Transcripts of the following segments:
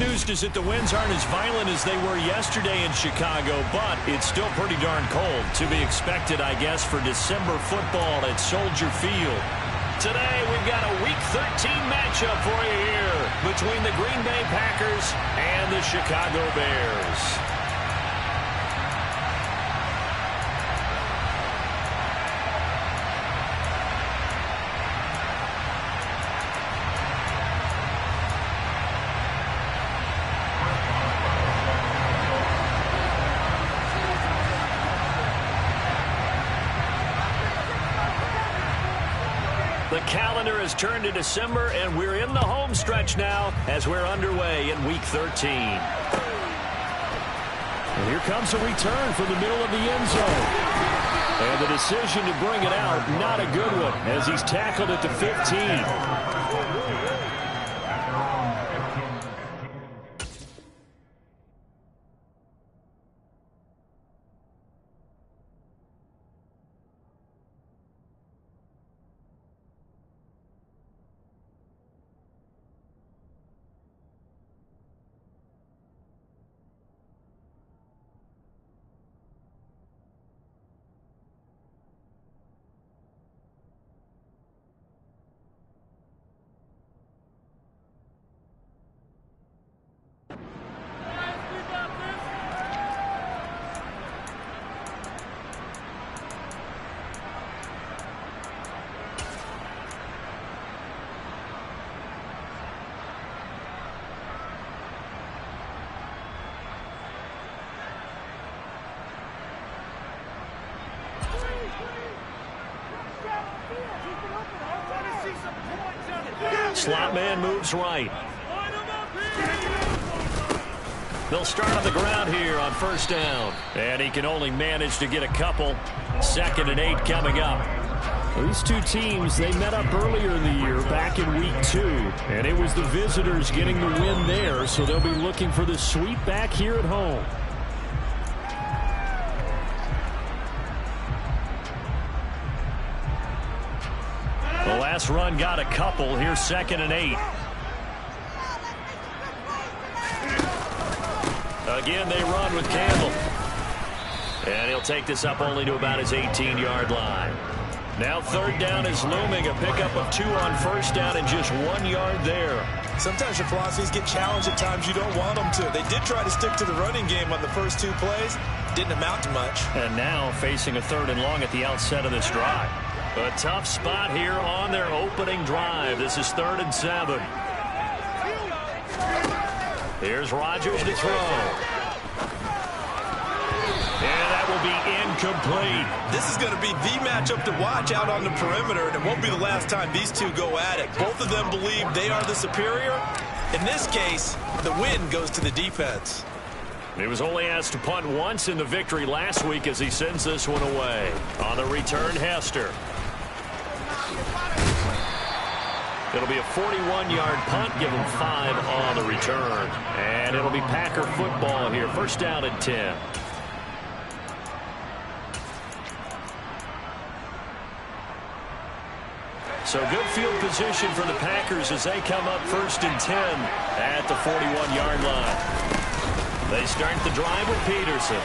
news is that the winds aren't as violent as they were yesterday in Chicago, but it's still pretty darn cold. To be expected, I guess, for December football at Soldier Field. Today, we've got a Week 13 matchup for you here between the Green Bay Packers and the Chicago Bears. The calendar has turned to December, and we're in the home stretch now as we're underway in Week 13. And here comes a return from the middle of the end zone. And the decision to bring it out, not a good one, as he's tackled at the 15. Slot man moves right. They'll start on the ground here on first down. And he can only manage to get a couple. 2nd and 8 coming up. These two teams, they met up earlier in the year, back in Week 2. And it was the visitors getting the win there, so they'll be looking for the sweep back here at home. The last run got a couple. Here's 2nd and 8. Again, they run with Campbell. And he'll take this up only to about his 18-yard line. Now 3rd down is looming. A pickup of 2 on first down and just 1 yard there. Sometimes your philosophies get challenged at times you don't want them to. They did try to stick to the running game on the first 2 plays. Didn't amount to much. And now facing a 3rd and long at the outset of this drive. A tough spot here on their opening drive. This is 3rd and 7. Here's Rodgers to throw. And that will be incomplete. This is going to be the matchup to watch out on the perimeter, and it won't be the last time these two go at it. Both of them believe they are the superior. In this case, the win goes to the defense. He was only asked to punt once in the victory last week as he sends this one away. On the return, Hester. It'll be a 41-yard punt. Give him 5 on the return. And it'll be Packer football here. First down and 10. So good field position for the Packers as they come up 1st and 10 at the 41-yard line. They start the drive with Peterson.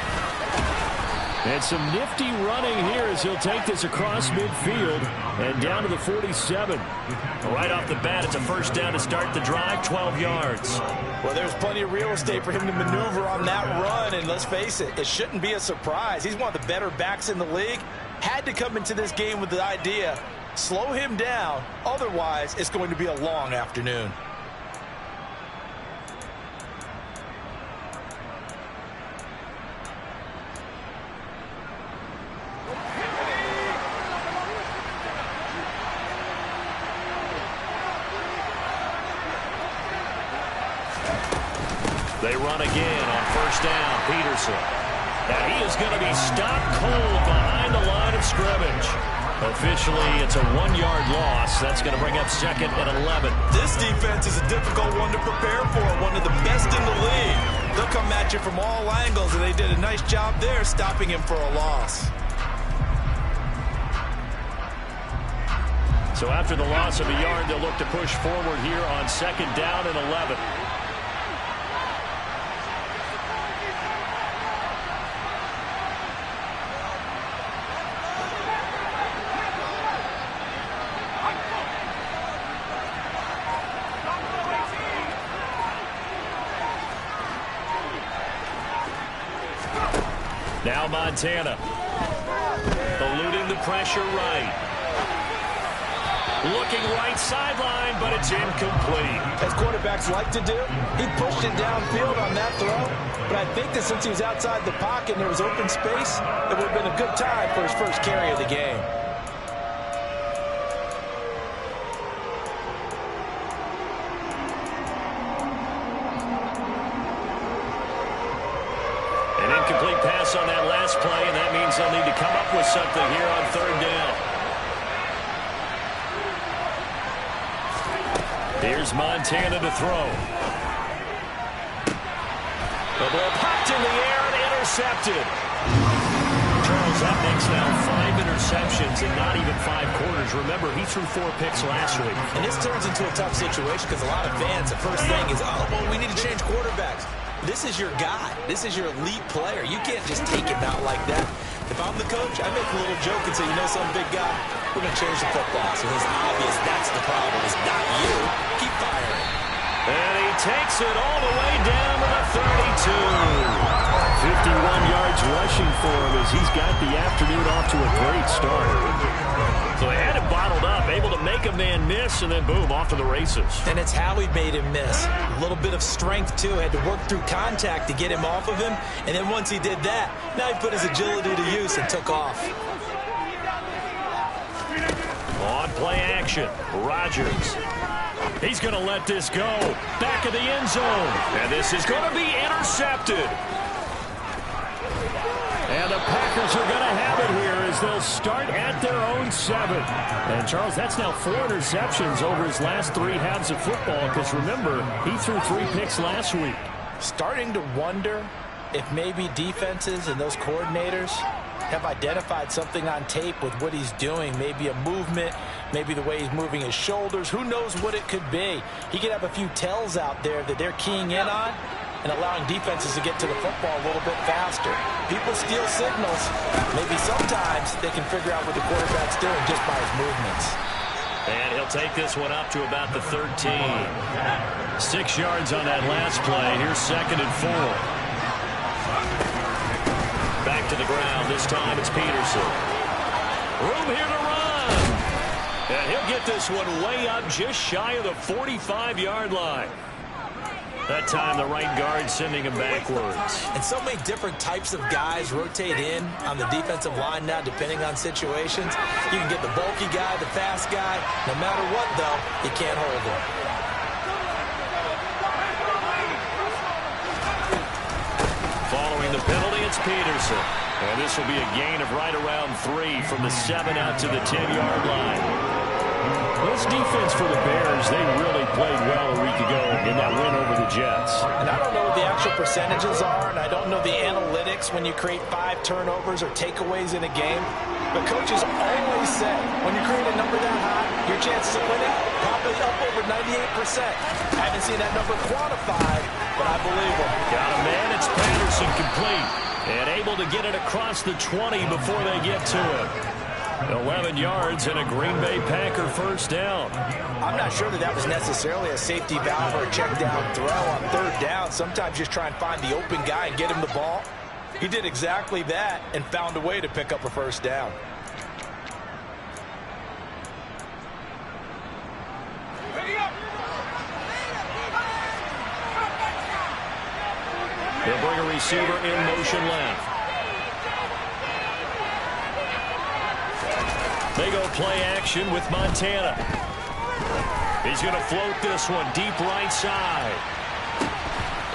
And some nifty running here as he'll take this across midfield and down to the 47. Right off the bat, it's a first down to start the drive, 12 yards. Well, there's plenty of real estate for him to maneuver on that run, and let's face it, it shouldn't be a surprise. He's one of the better backs in the league. Had to come into this game with the idea, slow him down, otherwise it's going to be a long afternoon. They run again on first down. Peterson. And he is going to be stopped cold behind the line of scrimmage. Officially, it's a 1-yard loss. That's going to bring up 2nd and 11. This defense is a difficult one to prepare for, one of the best in the league. They'll come at you from all angles, and they did a nice job there stopping him for a loss. So after the loss of a yard, they'll look to push forward here on 2nd down and 11. Now Montana. Eluding the pressure right. Looking right sideline, but it's incomplete. As quarterbacks like to do, he pushed it downfield on that throw. But I think that since he was outside the pocket and there was open space, it would have been a good time for his first carry of the game. An incomplete pass on that last play, and that means they'll need to come up with something here on third down. Here's Montana to throw. The ball popped in the air and intercepted. Charles, that makes now 5 interceptions in not even 5 quarters. Remember, he threw 4 picks last week. And this turns into a tough situation because a lot of fans, the first thing is, oh, well, we need to change quarterbacks. This is your guy. This is your elite player. You can't just take him out like that. If I'm the coach, I make a little joke and say, you know, some big guy, we're going to change the football. So it's obvious that's the problem. It's not you. Keep firing. And he takes it all the way down to the 32. 51 yards rushing for him as he's got the afternoon off to a great start. So they had it bottled up, able to make a man miss, and then boom, off to the races. And it's how he made him miss. A little bit of strength, too. Had to work through contact to get him off of him. And then once he did that, now he put his agility to use and took off. On play action, Rodgers. He's going to let this go. Back of the end zone. And this is going to be intercepted. And the Packers are going to have it here as they'll start at their own 7. And, Charles, that's now 4 interceptions over his last 3 halves of football because, remember, he threw 3 picks last week. Starting to wonder if maybe defenses and those coordinators have identified something on tape with what he's doing. Maybe a movement, maybe the way he's moving his shoulders. Who knows what it could be? He could have a few tells out there that they're keying in on and allowing defenses to get to the football a little bit faster. People steal signals. Maybe sometimes they can figure out what the quarterback's doing just by his movements. And he'll take this one up to about the 13. 6 yards on that last play. Here's 2nd and 4. Back to the ground. This time it's Peterson. Room here to run. And he'll get this one way up just shy of the 45-yard line. That time the right guard sending him backwards. And so many different types of guys rotate in on the defensive line now depending on situations. You can get the bulky guy, the fast guy. No matter what, though, you can't hold him. Following the penalty, it's Peterson. And this will be a gain of right around 3 from the 7 out to the 10-yard line. This defense for the Bears, they really played well a week ago in that win over the Jets. And I don't know what the actual percentages are, and I don't know the analytics when you create 5 turnovers or takeaways in a game. But coaches always say, when you create a number that high, your chances of winning probably up over 98%. I haven't seen that number quantified, but I believe them. Got a man, it's Patterson complete. And able to get it across the 20 before they get to it. 11 yards and a Green Bay Packer first down. I'm not sure that was necessarily a safety valve or a check down throw on 3rd down. Sometimes just try and find the open guy and get him the ball. He did exactly that and found a way to pick up a first down. They'll bring a receiver in motion left. They go play action with Montana. He's going to float this one deep right side.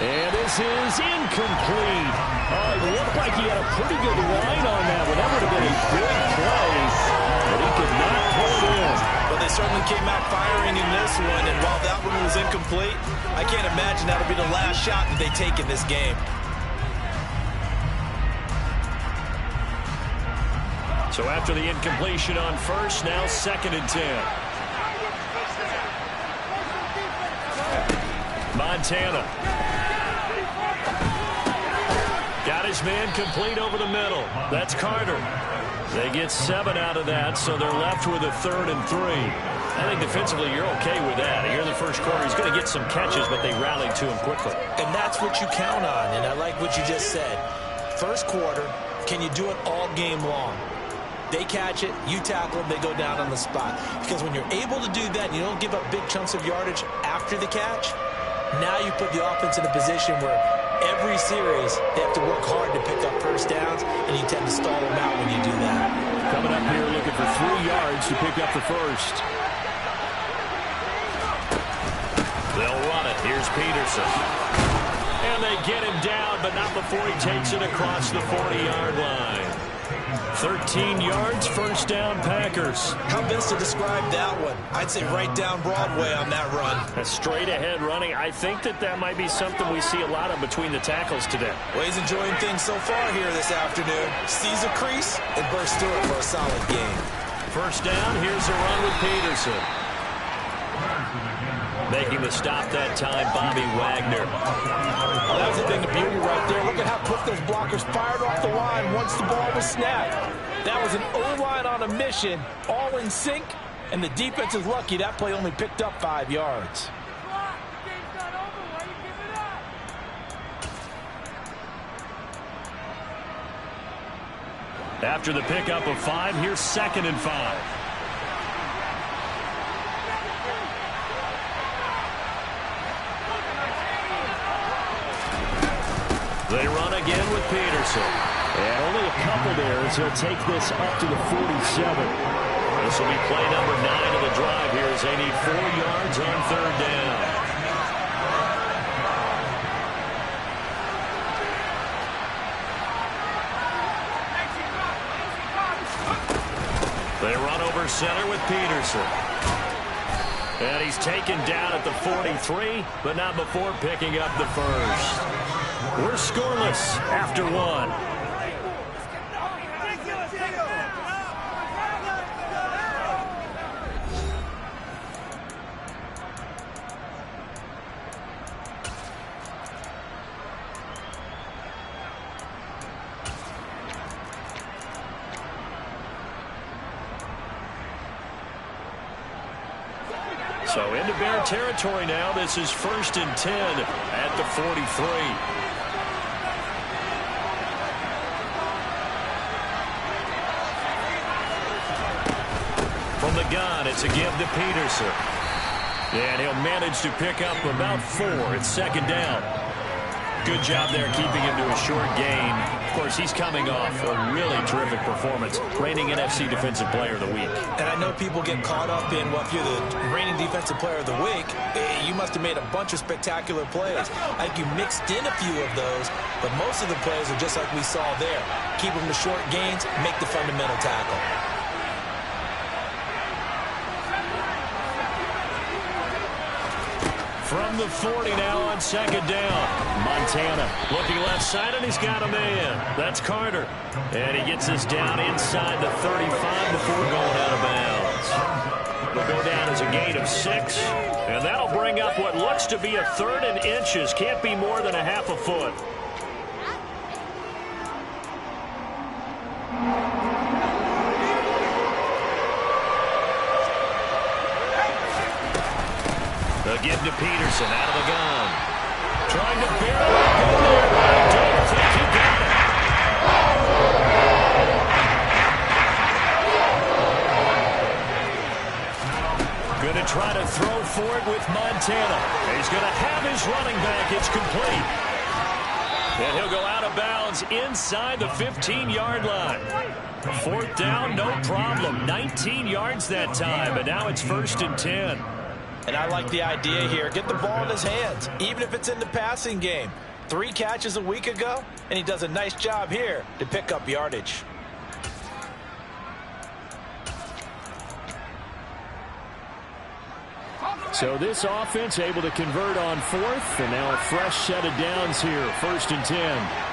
And this is incomplete. It looked like he had a pretty good line on that one. That would have been a big play, but he could not pull it in. Well, they certainly came out firing in this one, and while that one was incomplete, I can't imagine that'll be the last shot that they take in this game. So after the incompletion on first, now 2nd and 10. Montana. Got his man complete over the middle. That's Carter. They get 7 out of that, so they're left with a 3rd and 3. I think defensively you're okay with that. Here in the first quarter, he's going to get some catches, but they rallied to him quickly. And that's what you count on, and I like what you just said. First quarter, can you do it all game long? They catch it, you tackle them, they go down on the spot. Because when you're able to do that and you don't give up big chunks of yardage after the catch, now you put the offense in a position where every series they have to work hard to pick up first downs, and you tend to stall them out when you do that. Coming up here looking for 3 yards to pick up the first. They'll run it. Here's Peterson. And they get him down, but not before he takes it across the 40-yard line. 13 yards, first down, Packers. How best to describe that one? I'd say right down Broadway on that run. A straight-ahead running. I think that might be something we see a lot of between the tackles today. Well, he's enjoying things so far here this afternoon. Sees a crease and bursts through it for a solid game. First down, here's a run with Peterson. Making the stop that time, Bobby Wagner. Well, that was the thing of beauty right there. Look at how quick those blockers fired off the line once the ball was snapped. That was an O-line on a mission, all in sync, and the defense is lucky that play only picked up 5 yards. After the pickup of 5, here's 2nd and 5. They run again with Peterson. And only a couple there as he'll take this up to the 47. This will be play number 9 of the drive here as they need 4 yards on 3rd down. They run over center with Peterson. And he's taken down at the 43, but not before picking up the first. We're scoreless after 1. So into Bear territory now. This is 1st and 10 at the 43. From the gun, it's a give to Peterson. And he'll manage to pick up about 4. It's 2nd down. Good job there keeping him to a short gain. Of course, he's coming off a really terrific performance. Reigning NFC Defensive Player of the Week. And I know people get caught up in, well, if you're the reigning Defensive Player of the Week, you must have made a bunch of spectacular plays. I think you mixed in a few of those, but most of the plays are just like we saw there. Keep them to short gains, make the fundamental tackle. From the 40 now on 2nd down. Montana looking left side, and he's got a man. That's Carter. And he gets us down inside the 35 before going out of bounds. Will go down as a gain of 6. And that'll bring up what looks to be a 3rd and inches. Can't be more than a half a foot. Give to Peterson out of the gun. Trying to barrel up in there. I don't think he got it. Going to try to throw for it with Montana. He's going to have his running back. It's complete. And he'll go out of bounds inside the 15-yard line. 4th down, no problem. 19 yards that time, but now it's 1st and 10. And I like the idea here. Get the ball in his hands, even if it's in the passing game. 3 catches a week ago, and he does a nice job here to pick up yardage. So this offense able to convert on 4th, and now a fresh set of downs here, 1st and 10.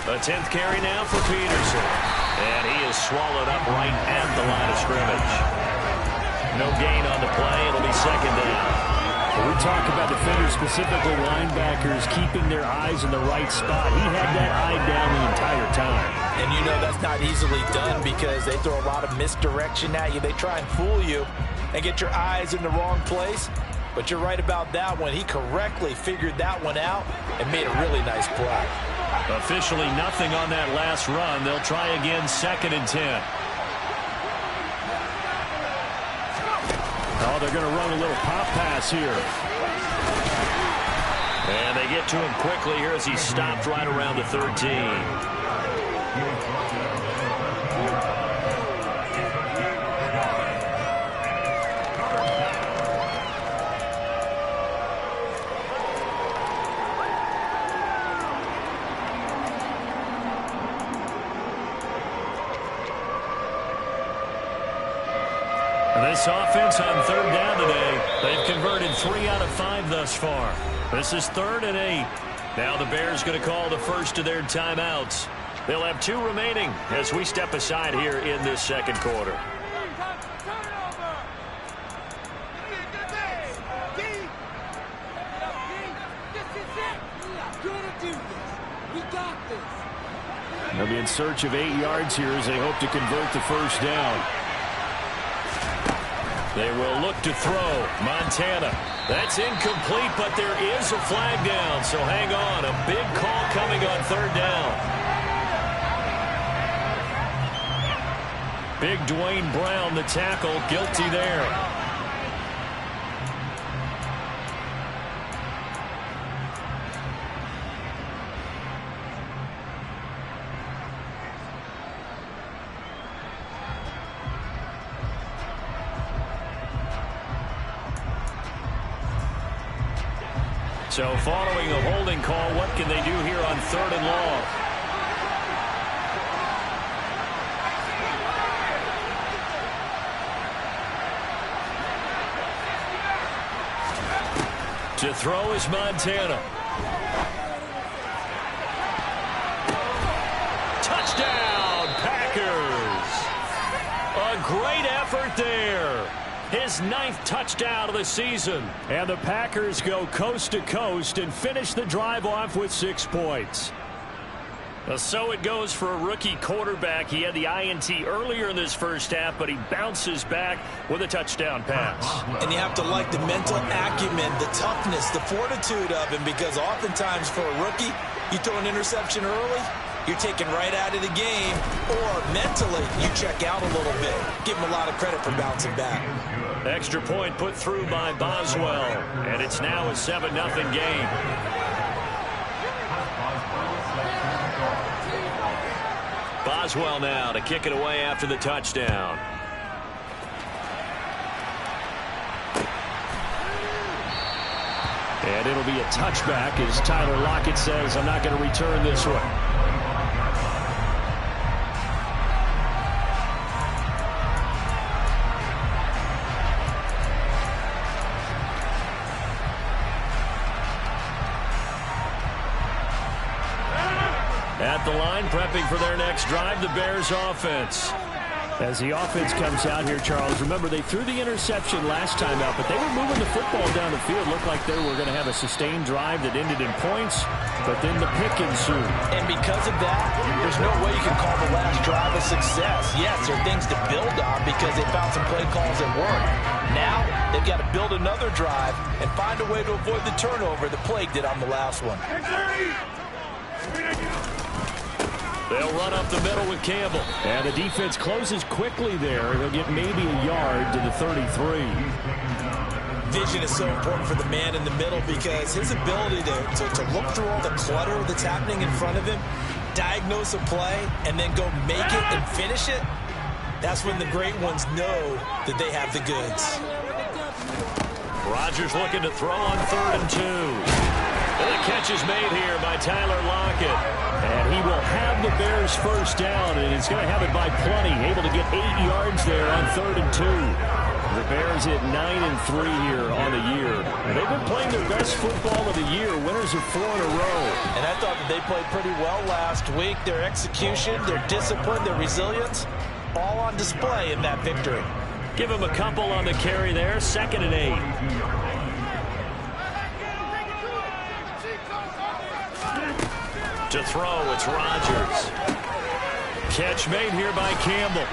A 10th carry now for Peterson. And he is swallowed up right at the line of scrimmage. No gain on the play. It'll be 2nd down. When we talk about defenders, specifically linebackers, keeping their eyes in the right spot. He had that eye down the entire time. And you know that's not easily done because they throw a lot of misdirection at you. They try and fool you and get your eyes in the wrong place. But you're right about that one. He correctly figured that one out and made a really nice play. Officially nothing on that last run. They'll try again, 2nd and 10. Oh, they're going to run a little pop pass here. And they get to him quickly here as he stopped right around the 13. This offense on 3rd down today, they've converted 3 out of 5 thus far. This is 3rd and 8. Now the Bears going to call the first of their timeouts. They'll have 2 remaining as we step aside here in this 2nd quarter. They'll be in search of 8 yards here as they hope to convert the first down. They will look to throw. Montana. That's incomplete, but there is a flag down, so hang on. A big call coming on 3rd down. Big Dwayne Brown, the tackle, guilty there. So following a holding call, what can they do here on 3rd and long? To throw is Montana. Touchdown, Packers. A great effort there. His 9th touchdown of the season. And the Packers go coast to coast and finish the drive off with 6 points. So it goes for a rookie quarterback. He had the INT earlier in this first half, but he bounces back with a touchdown pass. And you have to like the mental acumen, the toughness, the fortitude of him, because oftentimes for a rookie, you throw an interception early, you're taken right out of the game, or mentally you check out a little bit. Give him a lot of credit for bouncing back. Extra point put through by Boswell, and it's now a 7-0 game. Boswell now to kick it away after the touchdown. And it'll be a touchback as Tyler Lockett says, I'm not going to return this one. At the line, prepping for their next drive, the Bears offense. As the offense comes out here, Charles, remember they threw the interception last time out, but they were moving the football down the field. Looked like they were going to have a sustained drive that ended in points, but then the pick ensued. And because of that, there's no way you can call the last drive a success. Yes, there are things to build on because they found some play calls that work. Now, they've got to build another drive and find a way to avoid the turnover that plagued it on the last one. They'll run up the middle with Campbell. And the defense closes quickly there. They'll get maybe a yard to the 33. Vision is so important for the man in the middle because his ability to look through all the clutter that's happening in front of him, diagnose a play, and then go make it and finish it, that's when the great ones know that they have the goods. Rodgers looking to throw on 3rd and 2. The catch is made here by Tyler Lockett. And he will have the Bears first down, and he's going to have it by plenty. Able to get 8 yards there on 3rd and 2. The Bears hit 9-3 here on the year. And they've been playing their best football of the year. Winners of 4 in a row. And I thought that they played pretty well last week. Their execution, their discipline, their resilience, all on display in that victory. Give him a couple on the carry there. 2nd and 8. To throw, it's Rodgers. Catch made here by Campbell.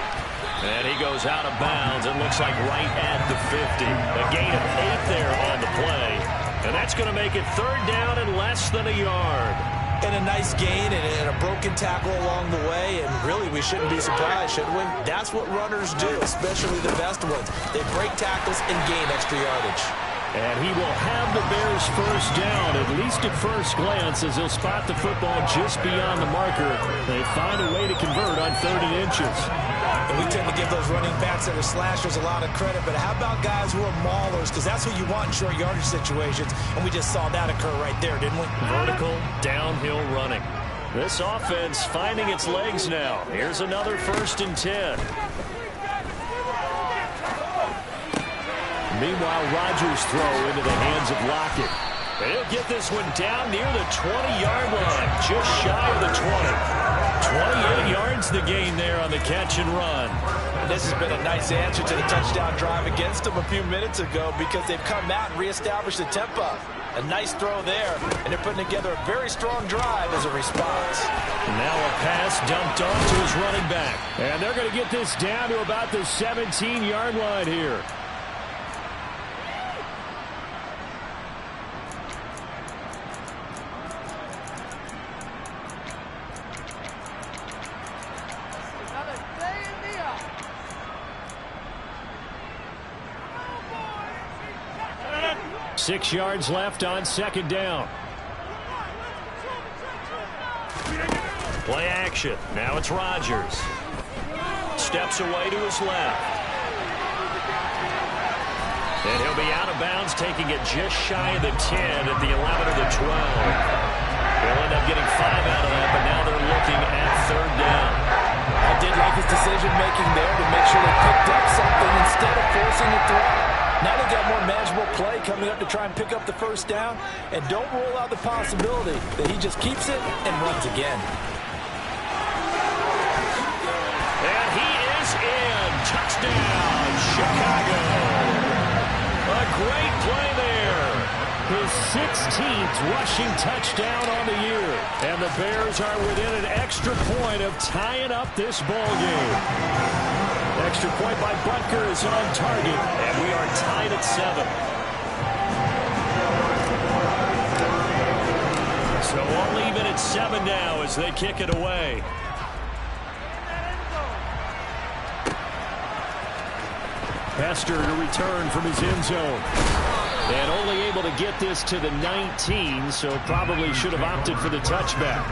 And he goes out of bounds. It looks like right at the 50. A gain of 8 there on the play. And that's going to make it 3rd down and less than a yard. And a nice gain and a broken tackle along the way. And really, we shouldn't be surprised, should we? That's what runners do, especially the best ones. They break tackles and gain extra yardage. And he will have the Bears 1st down, at least at first glance, as he'll spot the football just beyond the marker. They find a way to convert on 3rd and inches. And we tend to give those running backs that are slashers a lot of credit, but how about guys who are maulers? Because that's who you want in short yardage situations, and we just saw that occur right there, didn't we? Vertical, downhill running. This offense finding its legs now. Here's another 1st and 10. Meanwhile, Rodgers' throw into the hands of Lockett. And he'll get this one down near the 20-yard line, just shy of the 20. 28 yards the gain there on the catch and run. And this has been a nice answer to the touchdown drive against them a few minutes ago because they've come out and reestablished the tempo. A nice throw there, and they're putting together a very strong drive as a response. Now a pass dumped off to his running back. And they're going to get this down to about the 17-yard line here. Six yards left on 2nd down. Play action. Now it's Rodgers. Steps away to his left. And he'll be out of bounds, taking it just shy of the 10 at the 11 or the 12. They'll end up getting 5 out of that, but now they're looking at 3rd down. I did like his decision-making there to make sure they picked up something instead of forcing the throw. Now they've got more manageable play coming up to try and pick up the 1st down. And don't rule out the possibility that he just keeps it and runs again. And he is in. Touchdown, Chicago. A great play there. His 16th rushing touchdown on the year. And the Bears are within an extra point of tying up this ball game. Extra point by Butker is on target, and we are tied at 7. So all even at 7 now as they kick it away. Hester to return from his end zone. And only able to get this to the 19, so probably should have opted for the touchback.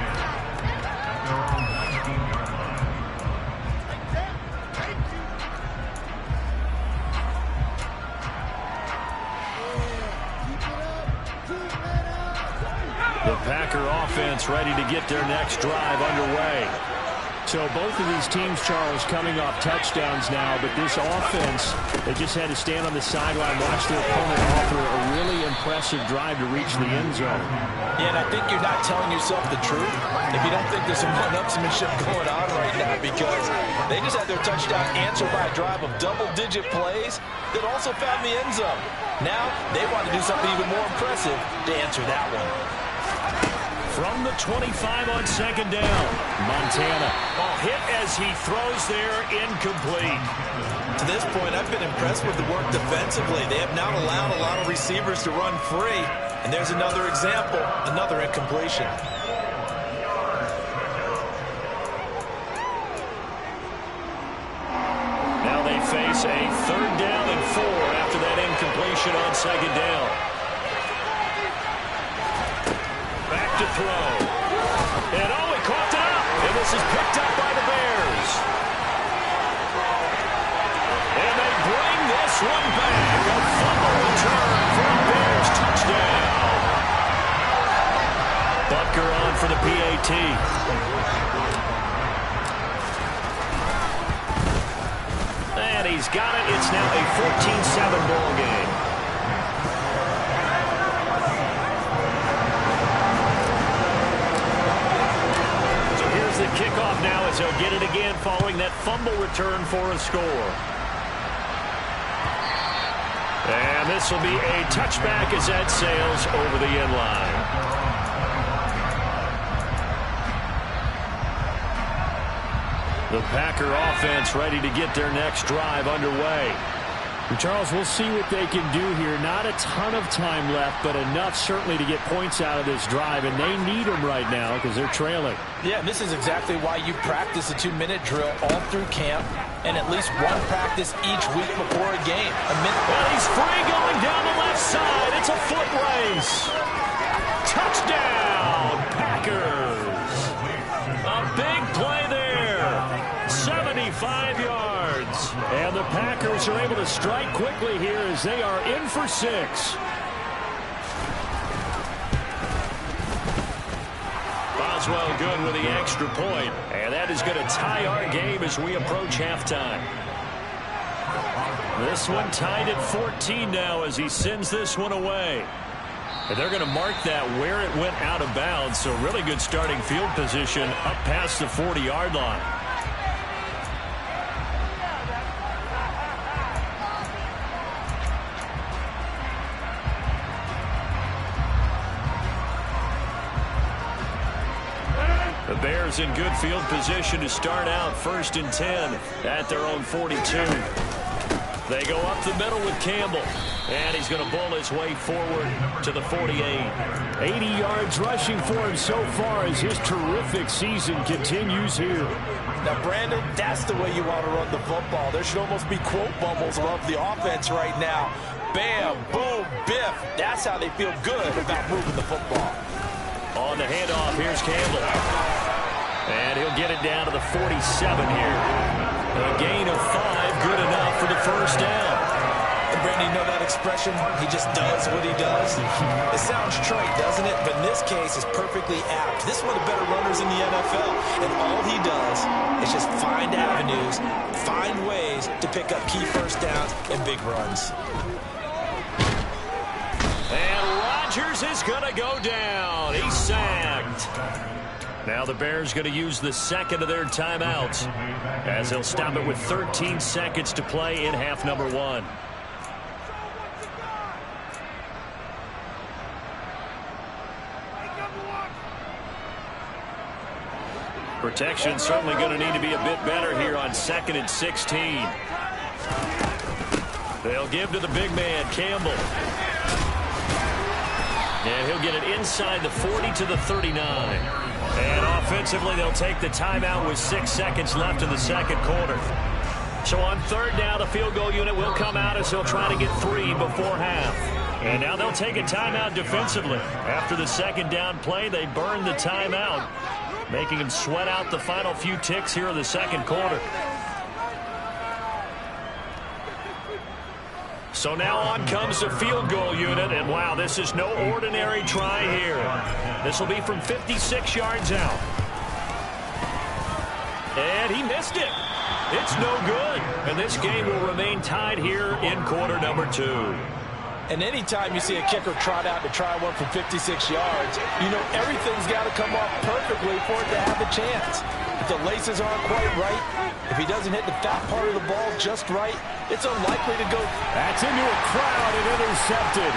The Packer offense ready to get their next drive underway. So both of these teams, Charles, coming off touchdowns now, but this offense, they just had to stand on the sideline, watch their opponent offer a really impressive drive to reach the end zone. Yeah, and I think you're not telling yourself the truth if you don't think there's some one-upsmanship going on right now, because they just had their touchdown answered by a drive of double-digit plays that also found the end zone. Now they want to do something even more impressive to answer that one. From the 25 on 2nd down, Montana. Hit as he throws there, incomplete. To this point, I've been impressed with the work defensively. They have not allowed a lot of receivers to run free. And there's another example, another incompletion. Now they face a 3rd down and 4 after that incompletion on 2nd down. To throw. And he caught it up. And this is picked up by the Bears. And they bring this one back. A fumble return for the Bears touchdown. Butker on for the PAT. And he's got it. It's now a 14-7 ball game. The kickoff now as he'll get it again following that fumble return for a score. And this will be a touchback as that sails over the end line. The Packer offense ready to get their next drive underway. Charles, we'll see what they can do here. Not a ton of time left, but enough certainly to get points out of this drive, and they need them right now because they're trailing. Yeah, and this is exactly why you practice a 2-minute drill all through camp and at least one practice each week before a game. And he's free going down the left side. It's a foot race. Touchdown, Packers. A big play there. 75 yards. And the Packers are able to strike quickly here as they are in for 6. Boswell good with the extra point. And that is going to tie our game as we approach halftime. This one tied at 14 now as he sends this one away. And they're going to mark that where it went out of bounds. So really good starting field position up past the 40-yard line. The Bears in good field position to start out 1st and 10 at their own 42. They go up the middle with Campbell. And he's going to bull his way forward to the 48. 80 yards rushing for him so far as his terrific season continues here. Now, Brandon, that's the way you want to run the football. There should almost be quote bubbles above the offense right now. Bam, boom, biff. That's how they feel good about moving the football. On the handoff, here's Campbell. And he'll get it down to the 47 here. A gain of 5, good enough for the first down. And Brandon, you know that expression? He just does what he does. It sounds trite, doesn't it? But in this case, it's perfectly apt. This is one of the better runners in the NFL. And all he does is just find avenues, find ways to pick up key first downs and big runs. And Rodgers is going to go down. He's sacked. Now the Bears going to use the second of their timeouts as they'll stop it with 13 seconds to play in half number 1. Protection certainly going to need to be a bit better here on 2nd and 16. They'll give to the big man, Campbell. And he'll get it inside the 40 to the 39. And offensively, they'll take the timeout with 6 seconds left in the second quarter. So on 3rd down, the field goal unit will come out as they'll try to get 3 before half. And now they'll take a timeout defensively. After the 2nd down play, they burn the timeout, making them sweat out the final few ticks here in the second quarter. So now on comes the field goal unit, and wow, this is no ordinary try here. This will be from 56 yards out. And he missed it. It's no good. And this game will remain tied here in quarter number 2. And anytime you see a kicker trot out to try one from 56 yards, you know everything's got to come off perfectly for it to have a chance. If the laces aren't quite right, if he doesn't hit the fat part of the ball just right, it's unlikely to go. That's into a crowd and intercepted.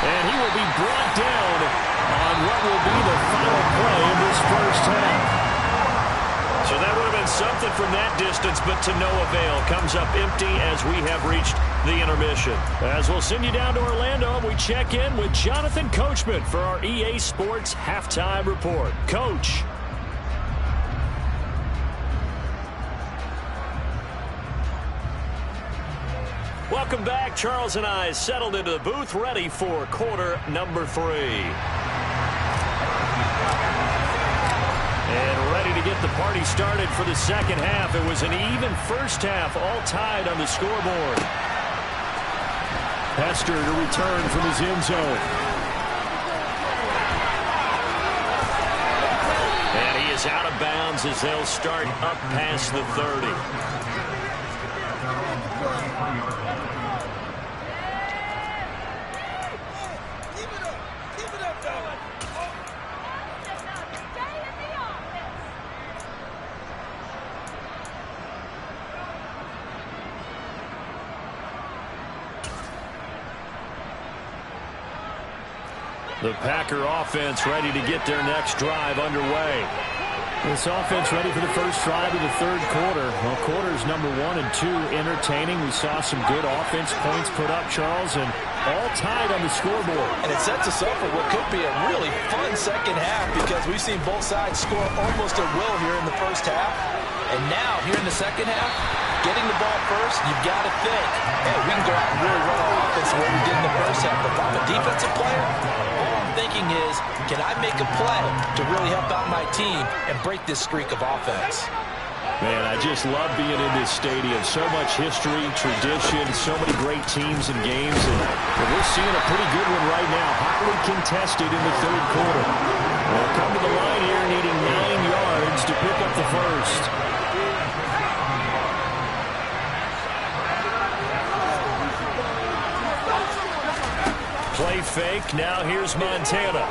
And he will be brought down on what will be the final play of this first half. So that would have been something from that distance, but to no avail. Comes up empty as we have reached the intermission. As we'll send you down to Orlando, we check in with Jonathan Coachman for our EA Sports Halftime Report. Coach. Welcome back. Charles and I settled into the booth, ready for quarter number 3. And ready to get the party started for the second half. It was an even first half, all tied on the scoreboard. Hester to return from his end zone. And he is out of bounds as they'll start up past the 30. The Packer offense ready to get their next drive underway. This offense ready for the first drive of the third quarter. Well, quarters number 1 and 2 entertaining. We saw some good offense points put up, Charles, and all tied on the scoreboard. And it sets us up for what could be a really fun second half because we've seen both sides score almost at will here in the first half. And now, here in the second half, getting the ball first, you've got to think, hey, we can go out and really run our offense the way we did in the first half. But if I'm a defensive player, all I'm thinking is, can I make a play to really help out my team and break this streak of offense? Man, I just love being in this stadium. So much history, tradition, so many great teams and games. And we're seeing a pretty good one right now. Hotly contested in the third quarter. They'll come to the line here needing 9 yards to pick up the first. Play fake. Now here's Montana.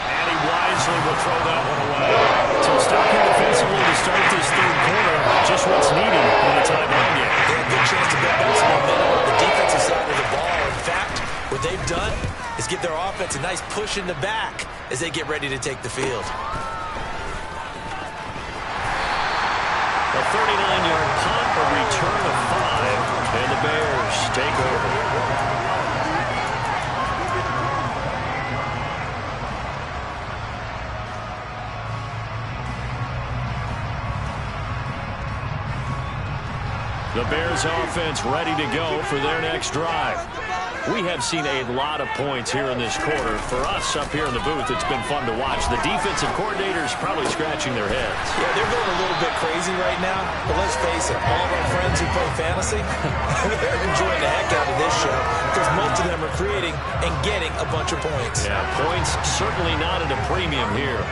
And he wisely will throw that one away. So stopping defensively to start this third quarter, just what's needed in the timeout game. They have a good chance to build back some momentum on the defensive side of the ball. In fact, what they've done is give their offense a nice push in the back as they get ready to take the field. A 39-yard punt, a return of 5. And the Bears take over. The Bears offense ready to go for their next drive. We have seen a lot of points here in this quarter. For us up here in the booth, it's been fun to watch. The defensive coordinators probably scratching their heads. Yeah, they're going a little bit crazy right now. But let's face it, all of our friends who play fantasy, they're enjoying the heck out of this show because most of them are creating and getting a bunch of points. Yeah, points certainly not at a premium here.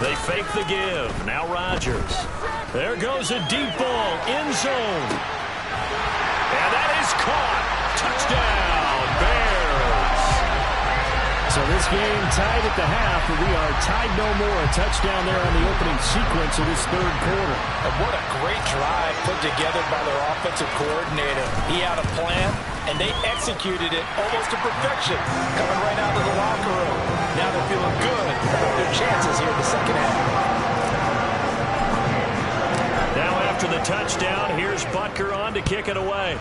They fake the give. Now Rodgers. There goes a deep ball. End zone. And that is caught. Touchdown, Bears. So this game tied at the half, but we are tied no more. A touchdown there on the opening sequence of this third quarter. And what a great drive put together by their offensive coordinator. He had a plan, and they executed it almost to perfection, coming right out of the locker room. Now they're feeling good about their chances here in the second half. Now after the touchdown, here's Butker on to kick it away.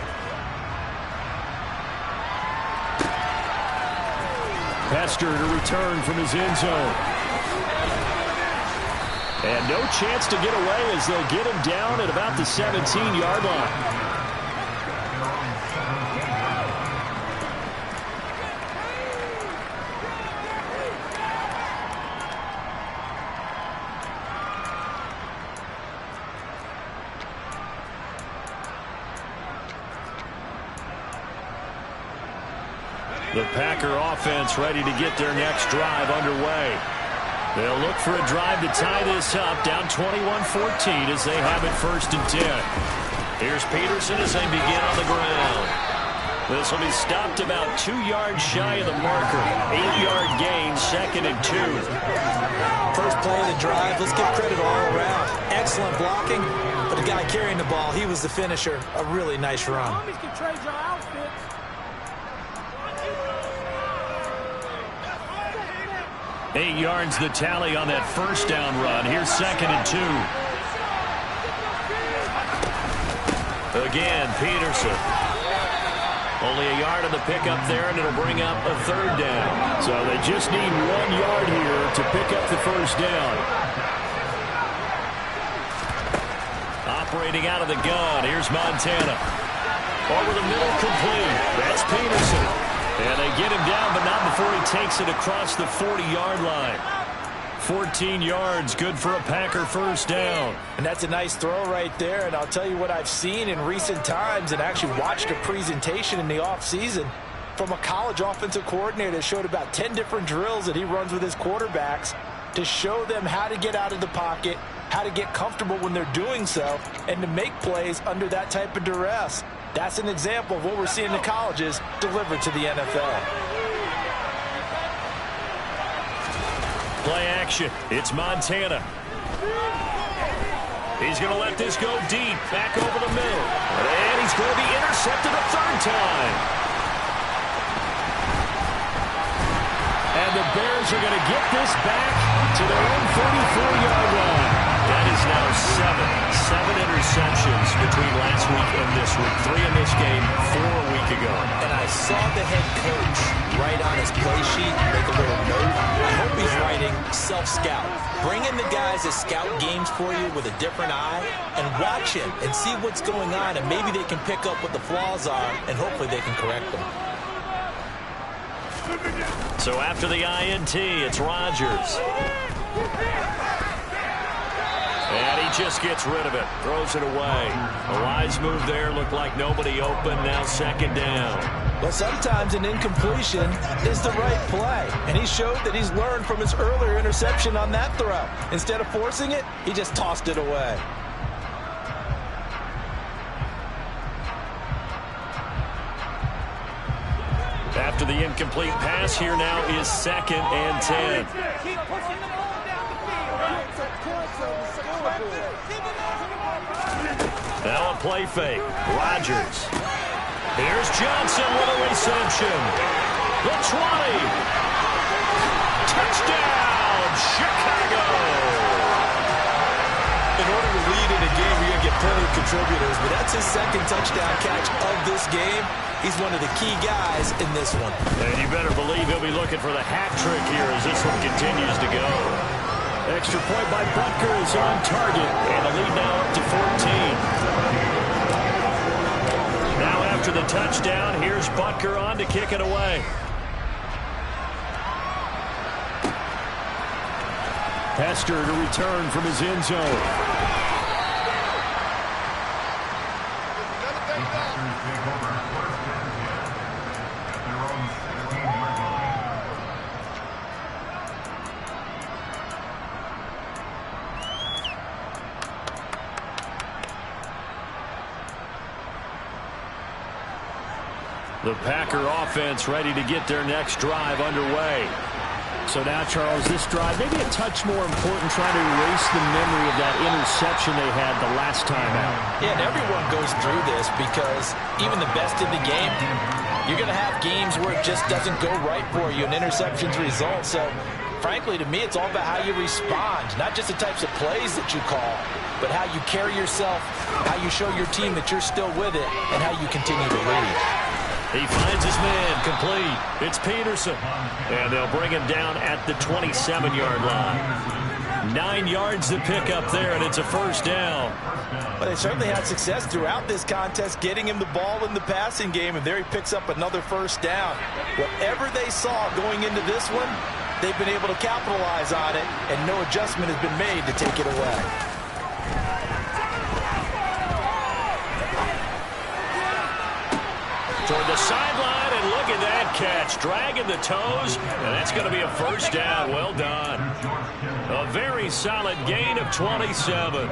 Pester to return from his end zone. And no chance to get away as they'll get him down at about the 17-yard line. The Packer offense ready to get their next drive underway. They'll look for a drive to tie this up, down 21-14 as they have it 1st and 10. Here's Peterson as they begin on the ground. This will be stopped about 2 yards shy of the marker. 8-yard gain, 2nd and 2. First play of the drive, let's give credit all around. Excellent blocking, but the guy carrying the ball, he was the finisher. A really nice run. 8 yards the tally on that first down run. Here's 2nd and 2. Again, Peterson. Only a yard on the pickup there, and it'll bring up a 3rd down. So they just need 1 yard here to pick up the first down. Operating out of the gun, here's Montana. Over the middle, complete. That's Peterson. And they get him down, but not before he takes it across the 40-yard line. 14 yards, good for a Packer first down. And that's a nice throw right there. And I'll tell you what I've seen in recent times and actually watched a presentation in the offseason from a college offensive coordinator that showed about 10 different drills that he runs with his quarterbacks to show them how to get out of the pocket, how to get comfortable when they're doing so, and to make plays under that type of duress. That's an example of what we're seeing in the colleges delivered to the NFL. Play action. It's Montana. He's going to let this go deep, back over the middle. And he's going to be intercepted a third time. And the Bears are going to get this back to their own 44-yard line. That is now seven interceptions between last week and this week. 3 in this game, 4 a week ago. And I saw the head coach write on his play sheet, make a little note. I hope he's writing self-scout. Bring in the guys that scout games for you with a different eye and watch him and see what's going on, and maybe they can pick up what the flaws are, and hopefully they can correct them. So after the INT, it's Rodgers. And he just gets rid of it, throws it away. A wise move there, looked like nobody open, now second down. Well, sometimes an incompletion is the right play, and he showed that he's learned from his earlier interception on that throw. Instead of forcing it, he just tossed it away. After the incomplete pass, here now is 2nd and 10. Now a play fake. Rodgers. Here's Johnson with a reception. The 20. Touchdown, Chicago. In order to lead in a game, you're going to get plenty of contributors, but that's his 2nd touchdown catch of this game. He's one of the key guys in this one. And you better believe he'll be looking for the hat trick here as this one continues to go. Extra point by Butker is on target. And the lead now up to 14. Now after the touchdown, here's Butker on to kick it away. Hester to return from his end zone. The Packer offense ready to get their next drive underway. So now, Charles, this drive maybe a touch more important, trying to erase the memory of that interception they had the last time out. Yeah, and everyone goes through this because even the best in the game, you're going to have games where it just doesn't go right for you and interceptions result. So, frankly, to me, it's all about how you respond, not just the types of plays that you call, but how you carry yourself, how you show your team that you're still with it, and how you continue to lead. He finds his man, complete. It's Peterson. And they'll bring him down at the 27-yard line. 9 yards to pick up there, and it's a first down. But they certainly had success throughout this contest, getting him the ball in the passing game, and there he picks up another first down. Whatever they saw going into this one, they've been able to capitalize on it, and no adjustment has been made to take it away. Toward the sideline, and look at that catch. Dragging the toes, and that's going to be a first down. Well done. A very solid gain of 27.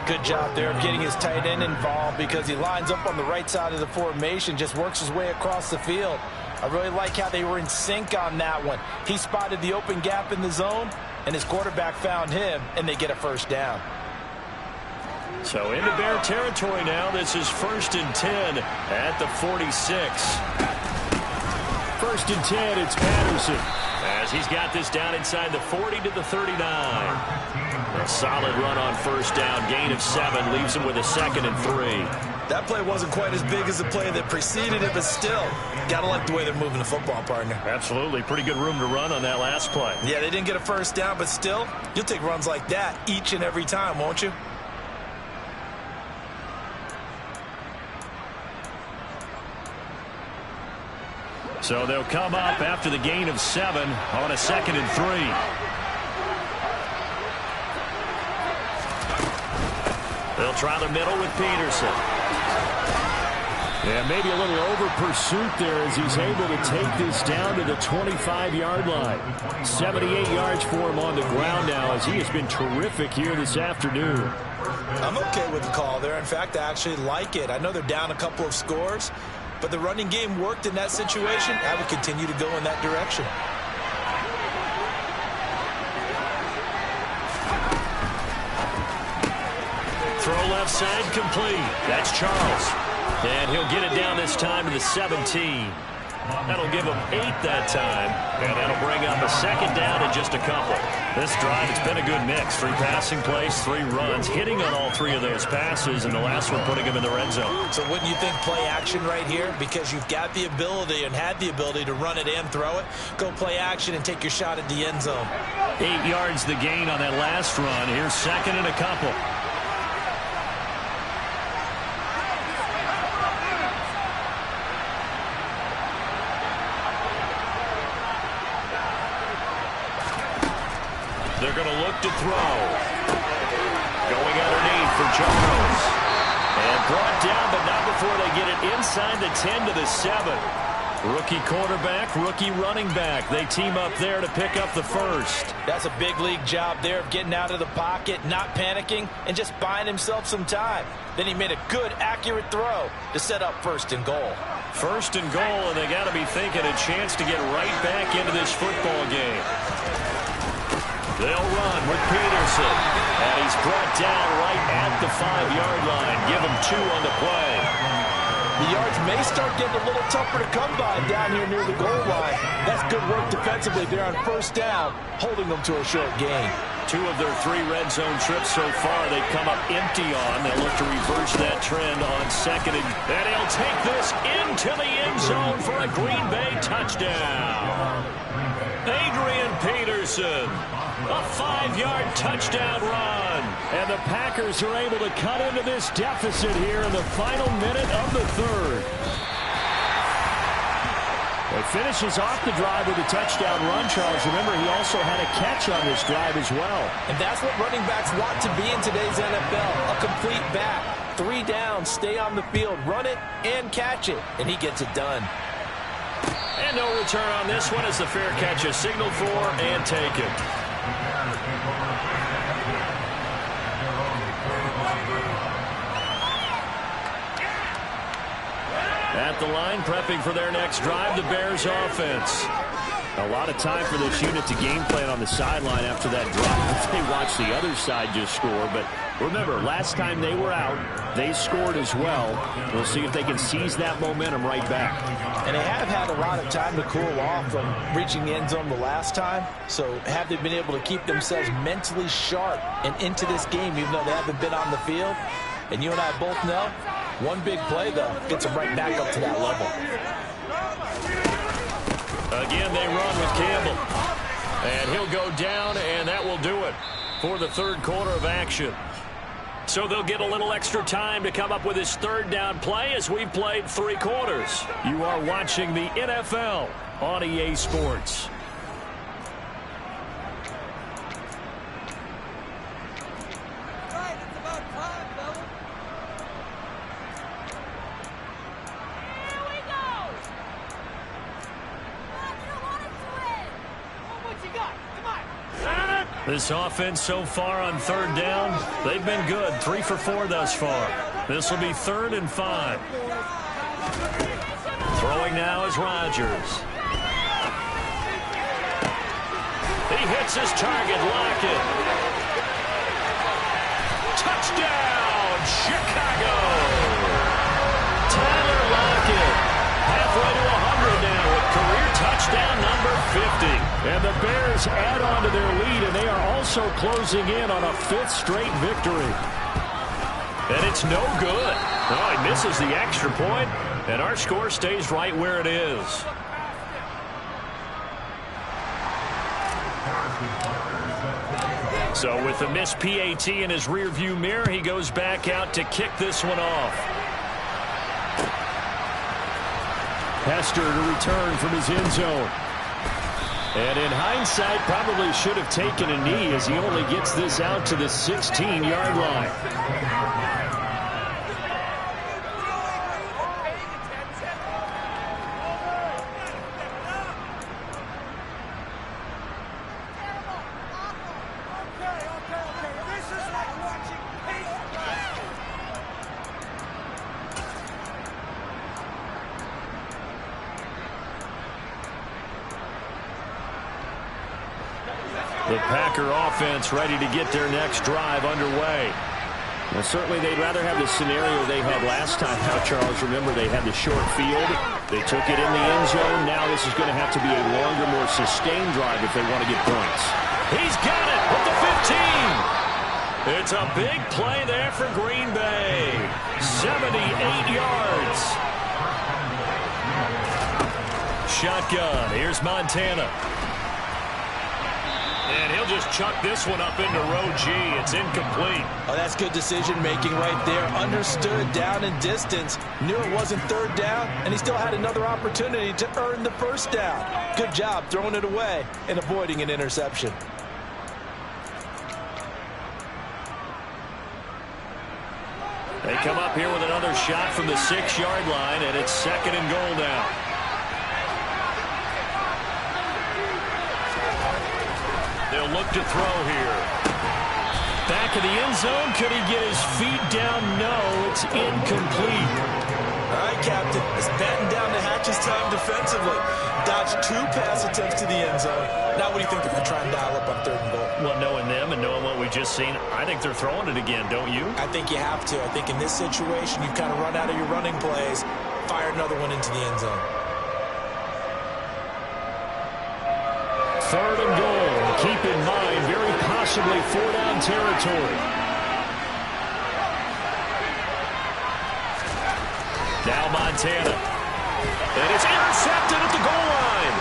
Good job there of getting his tight end involved because he lines up on the right side of the formation, just works his way across the field. I really like how they were in sync on that one. He spotted the open gap in the zone, and his quarterback found him, and they get a first down. So into Bear territory now. This is 1st and 10 at the 46. 1st and 10, it's Patterson. As he's got this down inside the 40 to the 39. A solid run on first down. Gain of 7 leaves him with a 2nd and 3. That play wasn't quite as big as the play that preceded it, but still, got to like the way they're moving the football, partner. Absolutely. Pretty good room to run on that last play. Yeah, they didn't get a first down, but still, you'll take runs like that each and every time, won't you? So they'll come up after the gain of 7 on a 2nd and 3. They'll try the middle with Peterson. Yeah, maybe a little over pursuit there as he's able to take this down to the 25-yard line. 78 yards for him on the ground now as he has been terrific here this afternoon. I'm okay with the call there. In fact, I actually like it. I know they're down a couple of scores, but the running game worked in that situation. I would continue to go in that direction. Throw left side complete. That's Charles. And he'll get it down this time to the 17. That'll give him 8 that time, and that'll bring up a second down in just a couple. This drive, it's been a good mix. 3 passing plays, 3 runs, hitting on all 3 of those passes, and the last one putting him in the red zone. So wouldn't you think play action right here? Because you've got the ability and had the ability to run it and throw it. Go play action and take your shot at the end zone. 8 yards the gain on that last run. Here's second and a couple. They're going to look to throw. Going underneath for Charles. And brought down, but not before they get it inside the 10 to the 7. Rookie quarterback, rookie running back. They team up there to pick up the first. That's a big league job there of getting out of the pocket, not panicking, and just buying himself some time. Then he made a good, accurate throw to set up 1st and goal. 1st and goal, and they got to be thinking a chance to get right back into this football game. They'll run with Peterson. And he's brought down right at the 5-yard line. Give him 2 on the play. The yards may start getting a little tougher to come by down here near the goal line. That's good work defensively there on 1st down, holding them to a short gain. 2 of their 3 red zone trips so far they've come up empty on. They'll look to reverse that trend on 2nd. And he'll take this into the end zone for a Green Bay touchdown. Adrian Peterson. A 5-yard touchdown run. And the Packers are able to cut into this deficit here in the final minute of the 3rd. It finishes off the drive with a touchdown run, Charles. Remember, he also had a catch on this drive as well. And that's what running backs want to be in today's NFL. A complete back. 3 down, stay on the field, run it, and catch it. And he gets it done. And no return on this one as the fair catch is signaled for and taken. At the line, prepping for their next drive, the Bears offense. A lot of time for this unit to game plan on the sideline after that drive. They watched the other side just score, but remember, last time they were out, they scored as well. We'll see if they can seize that momentum right back. And they have had a lot of time to cool off from reaching the end zone the last time. So have they been able to keep themselves mentally sharp and into this game, even though they haven't been on the field? And you and I both know, one big play, though, gets them right back up to that level. Again, they run with Campbell. And he'll go down, and that will do it for the 3rd quarter of action. So they'll get a little extra time to come up with his 3rd down play as we've played 3 quarters. You are watching the NFL on EA Sports. This offense so far on 3rd down, they've been good. 3 for 4 thus far. This will be 3rd and 5. Throwing now is Rodgers. He hits his target, Lockett. Touchdown, Chicago. Tyler Lockett, halfway to 100 now with career touchdown number 50. And the Bears add on to their lead, and they are also closing in on a 5th straight victory. And it's no good. Oh, he misses the extra point, and our score stays right where it is. So with the missed PAT in his rearview mirror, he goes back out to kick this one off. Hester to return from his end zone. And in hindsight, probably should have taken a knee as he only gets this out to the 16-yard line. The Packer offense ready to get their next drive underway. Well, certainly they'd rather have the scenario they had last time out, Charles. Remember, they had the short field. They took it in the end zone. Now this is going to have to be a longer, more sustained drive if they want to get points. He's got it with the 15. It's a big play there for Green Bay. 78 yards. Shotgun. Here's Montana. And he'll just chuck this one up into row G. It's incomplete. Oh, that's good decision-making right there. Understood down and distance. Knew it wasn't third down, and he still had another opportunity to earn the first down. Good job throwing it away and avoiding an interception. They come up here with another shot from the 6-yard line, and it's 2nd and goal now. They'll look to throw here. Back of the end zone. Could he get his feet down? No, it's incomplete. All right, Captain. It's batten down the hatches time defensively. Dodged 2 pass attempts to the end zone. Now what do you think they're going to try and dial up on 3rd and goal? Well, knowing them and knowing what we just seen, I think they're throwing it again, don't you? I think you have to. I think in this situation, you've kind of run out of your running plays. Fire another one into the end zone. 3rd and goal. Keep in mind, very possibly 4-down territory. Now Montana. And it's intercepted at the goal line.